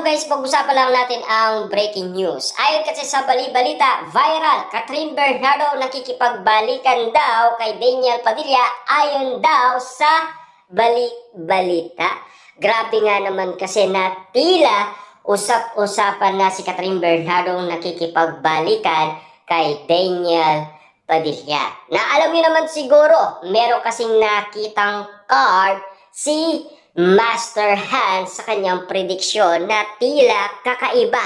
guys, pag-usapan lang natin ang breaking news. Ayon kasi sa bali-balita, viral, Catherine Bernardo nakikipagbalikan daw kay Daniel Padilla ayon daw sa bali-balita. Grabe nga naman kasi na tila usap-usapan na si Catherine Bernardo nakikipagbalikan kay Daniel Padilla. Na alam niyo naman siguro, meron kasing nakitang card si Master Hans sa kanyang prediksyon na tila kakaiba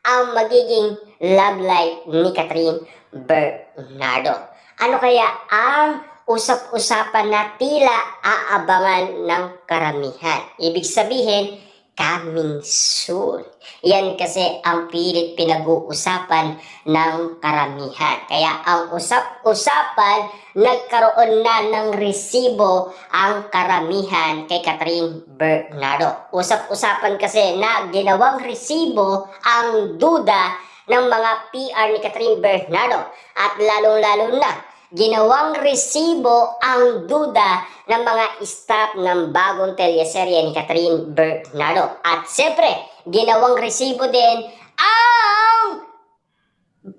ang magiging love life ni Catherine Bernardo. Ano kaya ang usap-usapan na tila aabangan ng karamihan? Ibig sabihin, coming soon. Yan kasi ang pilit pinag-uusapan ng karamihan. Kaya ang usap-usapan, nagkaroon na ng resibo ang karamihan kay Catherine Bernardo. Usap-usapan kasi na ginawang resibo ang duda ng mga PR ni Catherine Bernardo. At lalong-lalo na, ginawang resibo ang duda ng mga staff ng bagong teleserye ni Catherine Bernardo. At siyempre, ginawang resibo din ang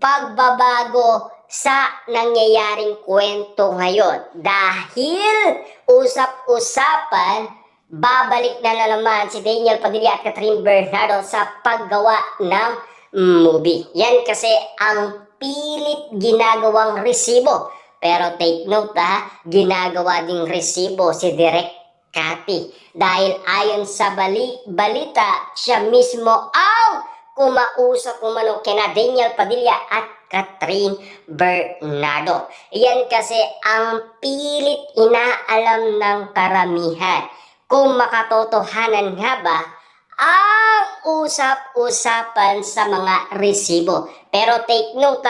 pagbabago sa nangyayaring kwento ngayon. Dahil usap-usapan, babalik na naman si Daniel Padilla at Catherine Bernardo sa paggawa ng movie. Yan kasi ang pilit ginagawang resibo. Pero take note ginagawa ding resibo si Direk Cathy. Dahil ayon sa balita, siya mismo ang kumausap umano kina Daniel Padilla at Catherine Bernardo. Yan kasi ang pilit inaalam ng karamihan. Kung makatotohanan nga ba ang usap-usapan sa mga resibo. Pero take note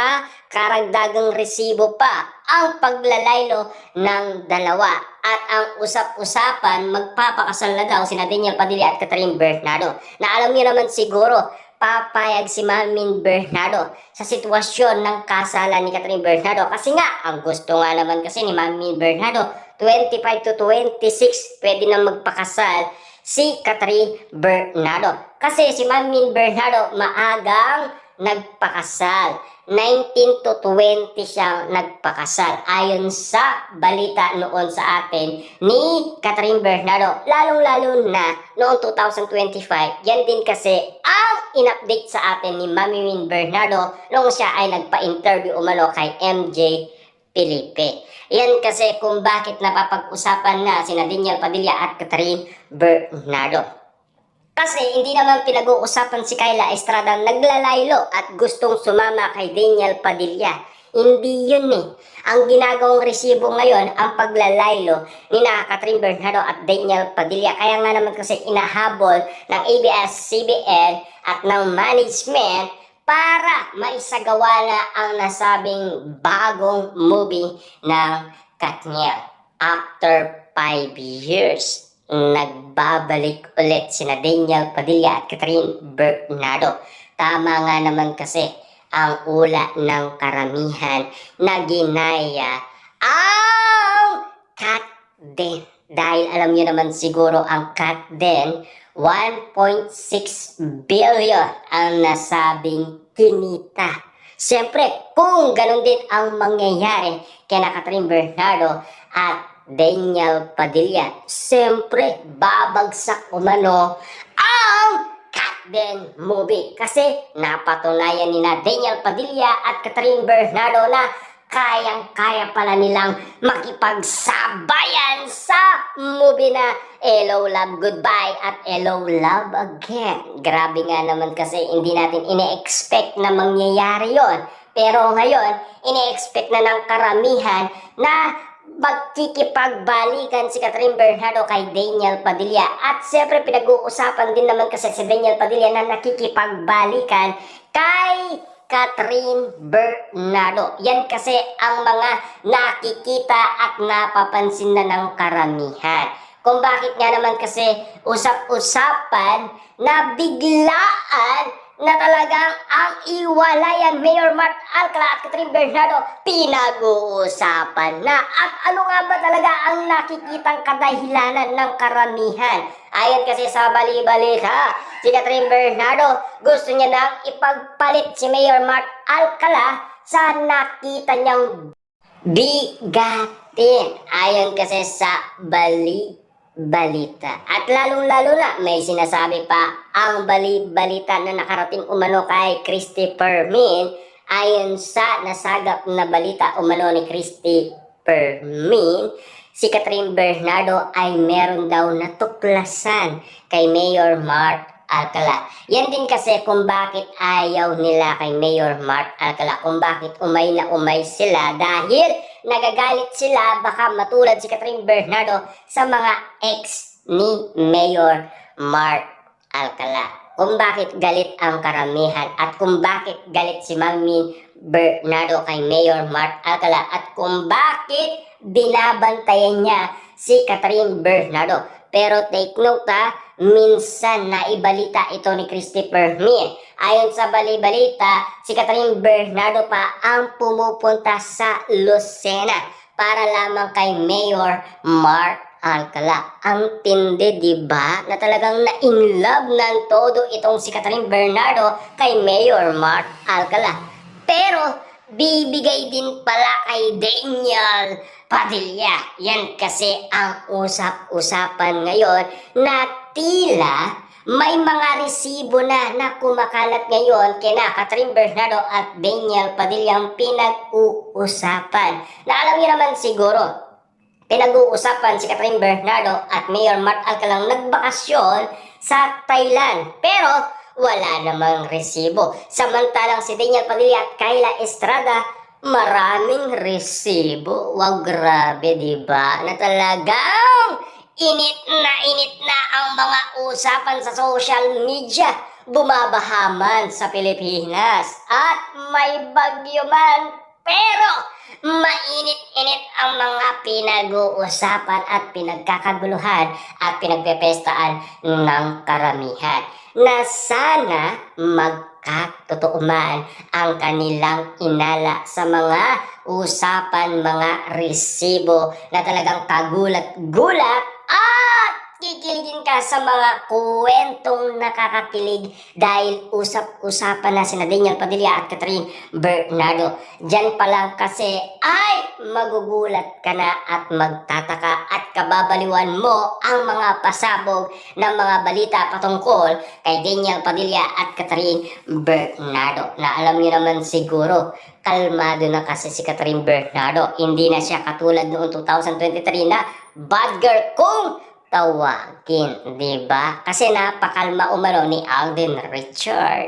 karagdagang resibo pa ang paglalaylo ng dalawa. At ang usap-usapan, magpapakasal na daw sina Daniel Padilla at Catherine Bernardo. Na alam niyo naman siguro, papayag si Mami Bernardo sa sitwasyon ng kasalan ni Catherine Bernardo. Kasi nga, ang gusto nga naman kasi ni Mami Bernardo, 25 to 26, pwede na magpakasal si Catherine Bernardo. Kasi si Mami Bernardo maagang nagpakasal. 19 to 20 siyang nagpakasal. Ayon sa balita noon sa atin ni Catherine Bernardo. Lalong-lalo na noong 2025. Yan din kasi ang in-update sa atin ni Mami Bernardo noong siya ay nagpa-interview umano kay MJ Felipe. Yan kasi kung bakit napapag-usapan na sina Daniel Padilla at Catherine Bernardo. Kasi hindi naman pinag-uusapan si Kyla Estrada naglalaylo at gustong sumama kay Daniel Padilla. Hindi yun eh. Ang ginagawang resibo ngayon, ang paglalaylo ni Catherine Bernardo at Daniel Padilla. Kaya nga naman kasi inahabol ng ABS-CBN at ng management para maisagawa na ang nasabing bagong movie ng Katniel. After 5 years, nagbabalik ulit sina Daniel Padilla at Catherine Bernardo. Tama nga naman kasi ang ula ng karamihan na ginaya ang Kat Den. Dahil alam niyo naman siguro ang Kat Den, 1.6 billion ang nasabing kinita. Siyempre, kung ganun din ang mangyayari kina Catherine Bernardo at Daniel Padilla, siyempre babagsak umano ang Kat Den movie. Kasi napatunayan ni na Daniel Padilla at Catherine Bernardo na kayang-kaya pala nilang makipagsabayan sa movie na Hello Love Goodbye at Hello Love Again. Grabe nga naman kasi hindi natin ine-expect na mangyayari yon. Pero ngayon, ine-expect na ng karamihan na magkikipagbalikan si Catherine Bernardo kay Daniel Padilla. At siyempre pinag-uusapan din naman kasi si Daniel Padilla na nakikipagbalikan kay Catherine Bernardo. Yan kasi ang mga nakikita at napapansin na ng karamihan. Kung bakit nga naman kasi usap-usapan na biglaan na talagang ang iwalayan Mayor Mark Alcala at Catherine Bernardo pinag-uusapan na. At ano nga ba talaga ang nakikitang kadahilanan ng karamihan? Ayon kasi sa bali-balita, si Catherine Bernardo gusto niya nang ipagpalit si Mayor Mark Alcala sa nakita niyang bigatin. Ayon kasi sa balita. At lalong-lalo na may sinasabi pa ang balita na nakarating umano kay Christopher Min. Ayon sa nasagap na balita umano ni Christopher Min, si Catherine Bernardo ay meron daw natuklasan kay Mayor Mark Alcala. Yan din kasi kung bakit ayaw nila kay Mayor Mark Alcala, kung bakit umay na umay sila, dahil nagagalit sila baka matulad si Catherine Bernardo sa mga ex ni Mayor Mark Alcala. Kung bakit galit ang karamihan at kung bakit galit si Mami Bernardo kay Mayor Mark Alcala at kung bakit binabantayan niya si Catherine Bernardo. Pero take note minsan na ibalita ito ni Christopher Min. Ayon sa balita, si Catherine Bernardo pa ang pumupunta sa Lucena para lamang kay Mayor Mark Alcala. Ang tindi, diba? Na talagang na-in love ng todo itong si Catherine Bernardo kay Mayor Mark Alcala. Pero bibigay din pala kay Daniel Padilla. Yan kasi ang usap-usapan ngayon na tila may mga resibo na kumakalat ngayon kina Catherine Bernardo at Daniel Padilla ang pinag-uusapan. Na alam niyo naman siguro, pinag-uusapan si Catherine Bernardo at Mayor Mark Alcala nagbakasyon sa Thailand. Pero wala namang resibo. Samantalang si Daniel Padilla at Kyla Estrada, maraming resibo. Wow, grabe, diba? Na talagang init na ang mga usapan sa social media. Bumabahaman sa Pilipinas. At may bagyo man, pero mainit-init ang mga pinag-uusapan at pinagkakaguluhan at pinagpepestaan ng karamihan na sana magkatotoo man ang kanilang inala sa mga usapan, mga resibo na talagang kagulat-gulat at kikiligin ka sa mga kwentong nakakakilig dahil usap-usapan na sina Daniel Padilla at Catherine Bernardo. Diyan pa lang kasi ay magugulat ka na at magtataka at kababaliwan mo ang mga pasabog ng mga balita patungkol kay Daniel Padilla at Catherine Bernardo. Na alam niyo naman siguro, kalmado na kasi si Catherine Bernardo. Hindi na siya katulad noong 2023 na bad girl kung tawagin, diba? Kasi napakalma umano ni Alden Richard.